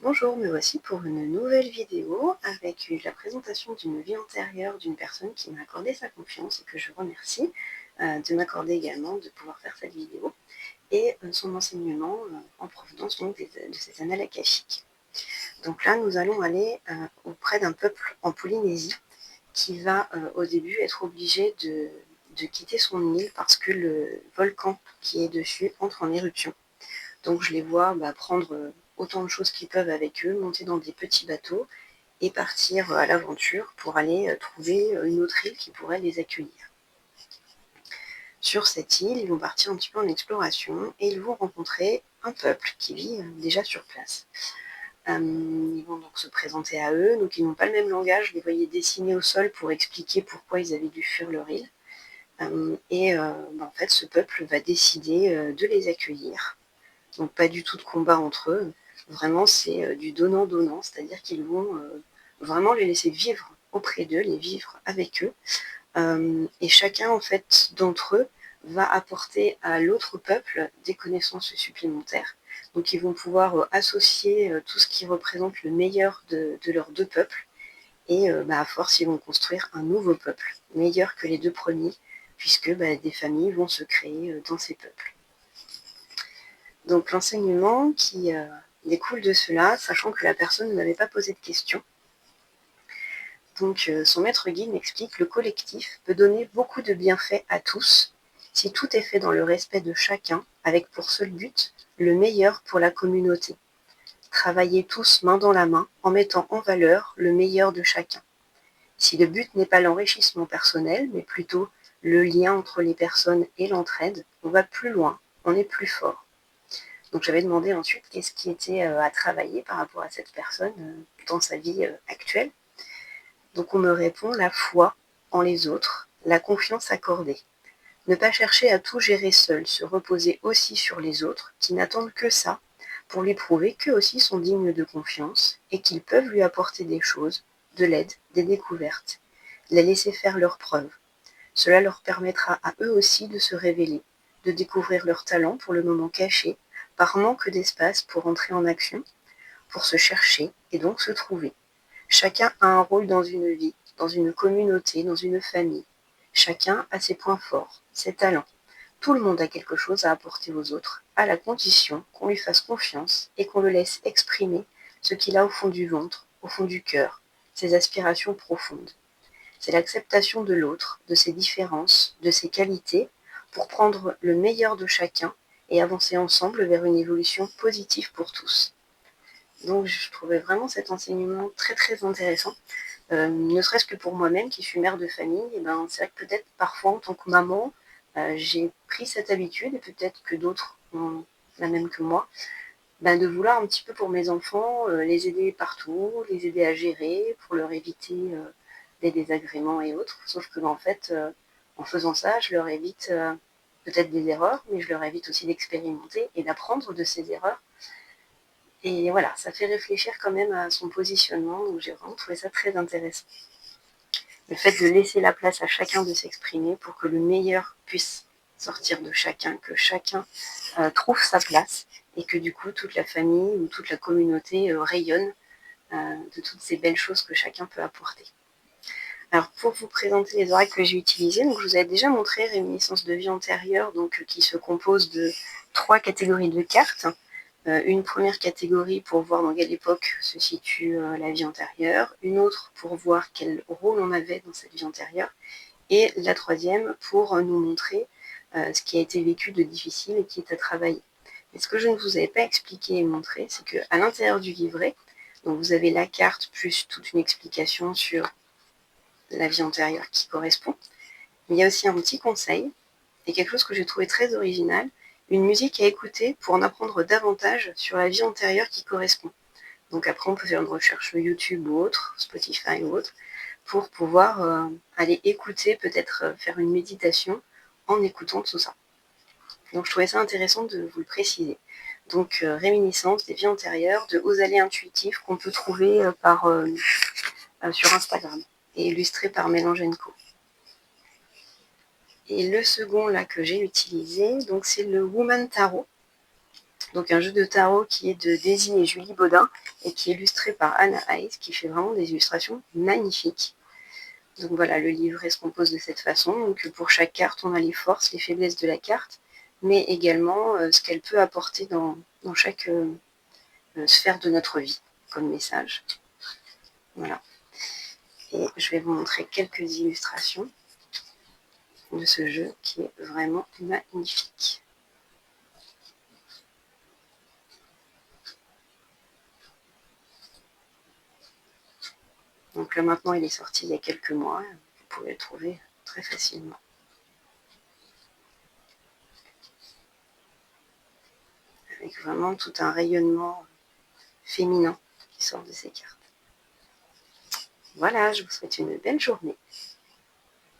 Bonjour, me voici pour une nouvelle vidéo avec la présentation d'une vie antérieure d'une personne qui m'a accordé sa confiance et que je remercie de m'accorder également de pouvoir faire cette vidéo et son enseignement en provenance donc de ces annales akashiques. Donc là, nous allons aller auprès d'un peuple en Polynésie qui va au début être obligé de quitter son île parce que le volcan qui est dessus entre en éruption. Donc je les vois prendre autant de choses qu'ils peuvent avec eux, monter dans des petits bateaux et partir à l'aventure pour aller trouver une autre île qui pourrait les accueillir. Sur cette île, ils vont partir un petit peu en exploration et ils vont rencontrer un peuple qui vit déjà sur place. Ils vont donc se présenter à eux, donc ils n'ont pas le même langage, je les voyais dessiner au sol pour expliquer pourquoi ils avaient dû fuir leur île. En fait, ce peuple va décider de les accueillir. Donc pas du tout de combat entre eux, vraiment c'est du donnant-donnant, c'est-à-dire qu'ils vont vraiment les laisser vivre auprès d'eux, les vivre avec eux. Et chacun en fait d'entre eux va apporter à l'autre peuple des connaissances supplémentaires. Donc ils vont pouvoir associer tout ce qui représente le meilleur de leurs deux peuples et à force ils vont construire un nouveau peuple, meilleur que les deux premiers, puisque des familles vont se créer dans ces peuples. Donc l'enseignement qui découle de cela, sachant que la personne ne m'avait pas posé de questions. Donc son maître guide m'explique: le collectif peut donner beaucoup de bienfaits à tous si tout est fait dans le respect de chacun, avec pour seul but le meilleur pour la communauté. Travailler tous main dans la main en mettant en valeur le meilleur de chacun. Si le but n'est pas l'enrichissement personnel, mais plutôt le lien entre les personnes et l'entraide, on va plus loin, on est plus fort. Donc j'avais demandé ensuite qu'est-ce qui était à travailler par rapport à cette personne dans sa vie actuelle. Donc on me répond: la foi en les autres, la confiance accordée. Ne pas chercher à tout gérer seul, se reposer aussi sur les autres qui n'attendent que ça pour lui prouver qu'eux aussi sont dignes de confiance et qu'ils peuvent lui apporter des choses, de l'aide, des découvertes. Les laisser faire leurs preuves. Cela leur permettra à eux aussi de se révéler, de découvrir leurs talents pour le moment cachés, par manque d'espace pour entrer en action, pour se chercher et donc se trouver. Chacun a un rôle dans une vie, dans une communauté, dans une famille. Chacun a ses points forts, ses talents. Tout le monde a quelque chose à apporter aux autres, à la condition qu'on lui fasse confiance et qu'on le laisse exprimer ce qu'il a au fond du ventre, au fond du cœur, ses aspirations profondes. C'est l'acceptation de l'autre, de ses différences, de ses qualités, pour prendre le meilleur de chacun et avancer ensemble vers une évolution positive pour tous. Donc je trouvais vraiment cet enseignement très très intéressant, ne serait-ce que pour moi-même qui suis mère de famille. C'est vrai que peut-être parfois en tant que maman, j'ai pris cette habitude, et peut-être que d'autres ont la même que moi, de vouloir un petit peu pour mes enfants les aider partout, les aider à gérer, pour leur éviter des désagréments et autres. Sauf que en fait, en faisant ça, je leur évite peut-être des erreurs, mais je leur évite aussi d'expérimenter et d'apprendre de ces erreurs. Et voilà, ça fait réfléchir quand même à son positionnement, donc j'ai vraiment trouvé ça très intéressant. Le fait de laisser la place à chacun de s'exprimer pour que le meilleur puisse sortir de chacun, que chacun trouve sa place et que du coup toute la famille ou toute la communauté rayonne de toutes ces belles choses que chacun peut apporter. Alors pour vous présenter les oracles que j'ai utilisés, donc je vous avais déjà montré Réminiscence de vie antérieure, donc qui se compose de 3 catégories de cartes. Une première catégorie pour voir dans quelle époque se situe la vie antérieure, une autre pour voir quel rôle on avait dans cette vie antérieure, et la troisième pour nous montrer ce qui a été vécu de difficile et qui est à travailler. Mais ce que je ne vous avais pas expliqué et montré, c'est qu'à l'intérieur du livret, donc vous avez la carte plus toute une explication sur la vie antérieure qui correspond. Mais il y a aussi un petit conseil, et quelque chose que j'ai trouvé très original, une musique à écouter pour en apprendre davantage sur la vie antérieure qui correspond. Donc après, on peut faire une recherche YouTube ou autre, Spotify ou autre, pour pouvoir aller écouter, peut-être faire une méditation en écoutant tout ça. Donc je trouvais ça intéressant de vous le préciser. Donc réminiscence des vies antérieures, de hauts allées intuitifs qu'on peut trouver sur Instagram et illustré par Mélange & Co. Et le second là que j'ai utilisé, donc c'est le Woman Tarot. Donc un jeu de tarot qui est de Daisy et Julie Baudin et qui est illustré par Anna Hayes, qui fait vraiment des illustrations magnifiques. Donc voilà, le livret se compose de cette façon. Donc pour chaque carte, on a les forces, les faiblesses de la carte, mais également ce qu'elle peut apporter dans chaque sphère de notre vie comme message. Voilà. Et je vais vous montrer quelques illustrations de ce jeu qui est vraiment magnifique. Donc là maintenant il est sorti il y a quelques mois, vous pouvez le trouver très facilement. Avec vraiment tout un rayonnement féminin qui sort de ces cartes. Voilà, je vous souhaite une belle journée.